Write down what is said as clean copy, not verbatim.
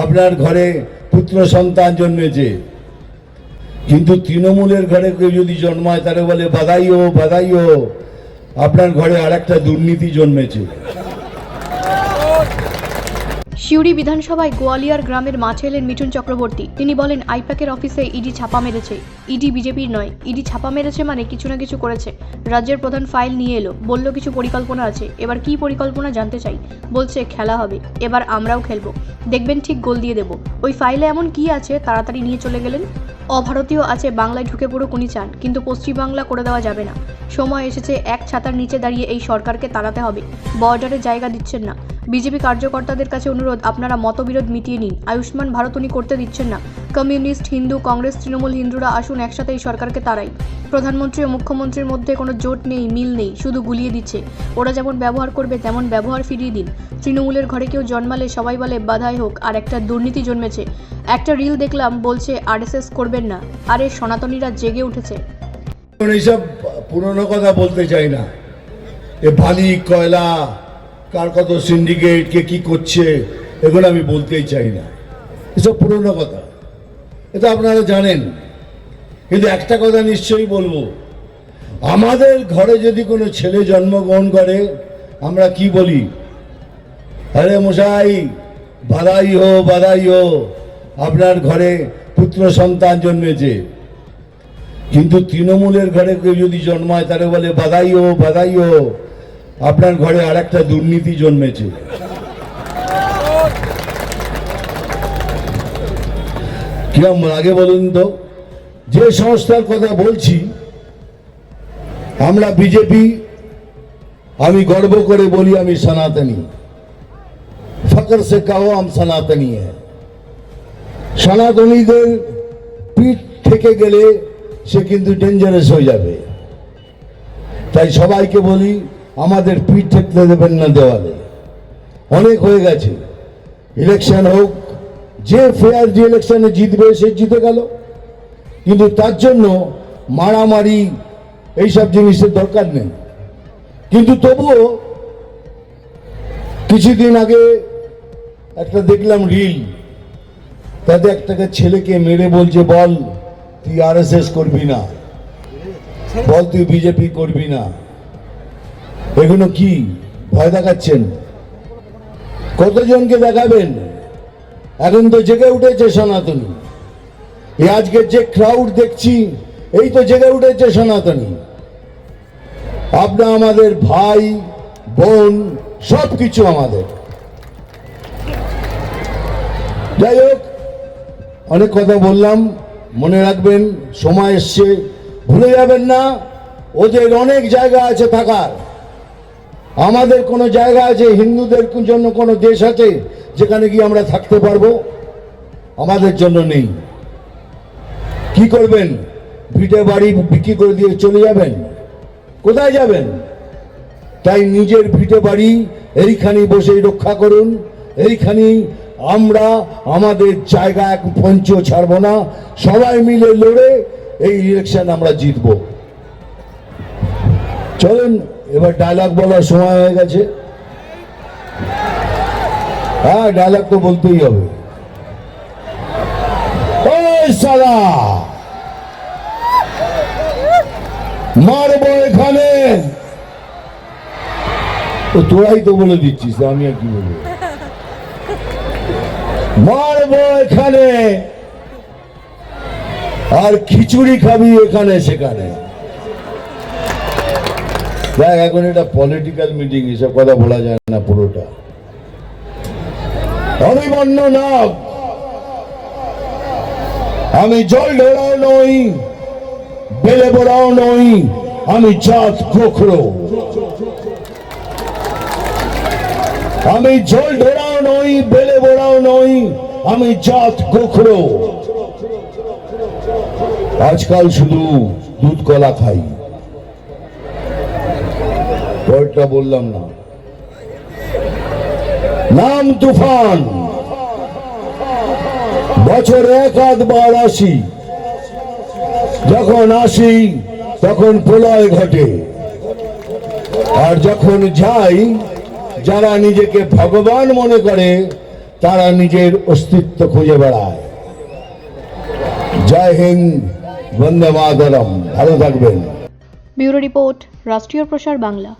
আপনার ঘরে পুত্র সন্তান জন্মেছে, কিন্তু তৃণমূলের ঘরে কেউ যদি জন্মায় তারে বলে বাধাইও বাধাইও, আপনার ঘরে আরেকটা দুর্নীতি জন্মেছে। সিউড়ি বিধানসভায় গোয়ালিয়ার গ্রামের মাঠে এলেন মিঠুন চক্রবর্তী। তিনি বলেন, আইপ্যাকের অফিসে ইডি ছাপা মেরেছে। ইডি বিজেপির নয়, ইডি ছাপা মেরেছে মানে কিছু না কিছু করেছে। রাজ্যের প্রধান ফাইল নিয়ে এলো, বলল কিছু পরিকল্পনা আছে। এবার কি পরিকল্পনা জানতে চাই, বলছে খেলা হবে, এবার আমরাও খেলবো, দেখবেন ঠিক গোল দিয়ে দেবো। ওই ফাইলে এমন কি আছে তাড়াতাড়ি নিয়ে চলে গেলেন। অভারতীয় আছে, বাংলায় ঢুকে পড়ুক উনি চান, কিন্তু পশ্চিমবাংলা করে দেওয়া যাবে না। সময় এসেছে এক ছাতার নিচে দাঁড়িয়ে এই সরকারকে তাড়াতে হবে। বর্ডারে জায়গা দিচ্ছেন না। বিজেপি কার্যকর্তাদের কাছে অনুরোধ, আপনারা মতবিরোধ মিটিয়ে নিন। আয়ুষ্মান ভারত উনি করতে দিচ্ছেন না। কমিউনিস্ট, হিন্দু, কংগ্রেস, তৃণমূল, হিন্দুরা আসুন একসাথে এই সরকারকে তাড়াই। প্রধানমন্ত্রী ও মুখ্যমন্ত্রীর মধ্যে কোনো জোট নেই, মিল নেই, শুধু গুলিয়ে দিচ্ছে। ওরা যেমন ব্যবহার করবে তেমন ব্যবহার ফিরিয়ে দিন। তৃণমূলের ঘরে কেউ জন্মালে সবাই বলে বাধাই হোক, আর একটা দুর্নীতি জন্মেছে। একটা রিল দেখলাম, বলছে আরএসএস করবেন না। আরে সনাতনীরা জেগে উঠেছে। এইসব পুরনো কথা বলতে চাই না। এ বালি কয়লা কার কত সিন্ডিকেট, কে কি করছে, এগুলো আমি বলতেই চাই না। এসব পুরনো কথা, এটা আপনারা জানেন। কিন্তু একটা কথা নিশ্চয়ই বলবো, আমাদের ঘরে যদি কোনো ছেলে জন্মগ্রহণ করে, আমরা কি বলি? আরে মশাই বাধাই হো বাধাই হো, আপনার ঘরে পুত্র সন্তান জন্মেছে। কিন্তু তৃণমূলের ঘরে কেউ যদি জন্মায় তারে বলে বাধাইও বাধাইও, আপনার ঘরে আরেকটা দুর্নীতি জন্মেছে। কিরম আগে বলুন তো? যে সংস্থার কথা বলছি, আমরা বিজেপি, আমি গর্ব করে বলি আমি সনাতনী। ফকর সে কাহো আম সনাতনী হ্যায়। সনাতনীদের পিঠ থেকে গেলে সে কিন্তু ডেঞ্জারাস হয়ে যাবে। তাই সবাইকে বলি, আমাদের পিঠ ঠেকতে দেবেন না দেওয়ালে। অনেক হয়ে গেছে, ইলেকশন হোক, যে ফেয়ার যে ইলেকশনে জিতবে সে জিতে গেল। কিন্তু তার জন্য মারামারি এইসব জিনিসের দরকার নেই। কিন্তু তবুও কিছুদিন আগে একটা দেখলাম রিল, তাতে একটা ছেলেকে মেরে বলছে, বল তুই আরএসএস করবি না, বল তুই বিজেপি করবি না। এগুলো কি ভয় দেখাচ্ছেন? কতজনকে দেখাবেন? এখন তো জেগে উঠেছে সনাতনী। এই আজকের যে ক্রাউড দেখছি, এই তো জেগে উঠেছে সনাতনী। আপনার আমাদের ভাই বোন সব কিছু আমাদের। যাই হোক, অনেক কথা বললাম, মনে রাখবেন সময় এসছে, ভুলে যাবেন না ওদের অনেক জায়গা আছে থাকার। আমাদের কোনো জায়গা আছে, হিন্দুদের জন্য কোনো দেশ আছে যেখানে গিয়ে আমরা থাকতে পারবো? আমাদের জন্য নেই। কি করবেন? ভিটে বাড়ি বিক্রি করে দিয়ে চলে যাবেন? কোথায় যাবেন? তাই নিজের ভিটে বাড়ি এইখানে বসেই রক্ষা করুন। এইখানে আমরা আমাদের জায়গা এক পঞ্চ ছাড়বো না। সবাই মিলে লড়ে এই ইলেকশন আমরা জিতবো। চলেন, এবার ডায়লগ বলার সময় হয়ে গেছে। হ্যাঁ, ডায়লগ তো বলতেই হবে। ওই সালা মারবো এখানে। তো তোরাই তো বলে দিচ্ছিস, আমি আর কি বলবো? মারবো এখানে, আর খিচুড়ি খাবি এখানে সেখানে। দেখ, এখন এটা পলিটিক্যাল মিটিং, এসব কথা বলা যায় না পুরোটা। অভিমন্যু নাগ, আমি জল ঢোড়াও নই, বেলে বড়াও নই, আমি জাত গোখরো। আমি জল ঢোড়াও নই, বেলে বড়াও নই, আমি জাত গোখরো। আজকাল শুধু দুধ কলা খাই। পরেরটা বললাম না। নাম তুফান, বছর এক আধবার আসি। যখন আসি তখন প্রলয় ঘটে, আর যখন যাই, যারা নিজেকে ভগবান মনে করে তারা নিজের অস্তিত্ব খুঁজে বেড়ায়। জয় হিন্দ, বন্দে মাতরম। ভালো থাকবেন। ব্যুরো রিপোর্ট, রাষ্ট্রীয় প্রসার বাংলা।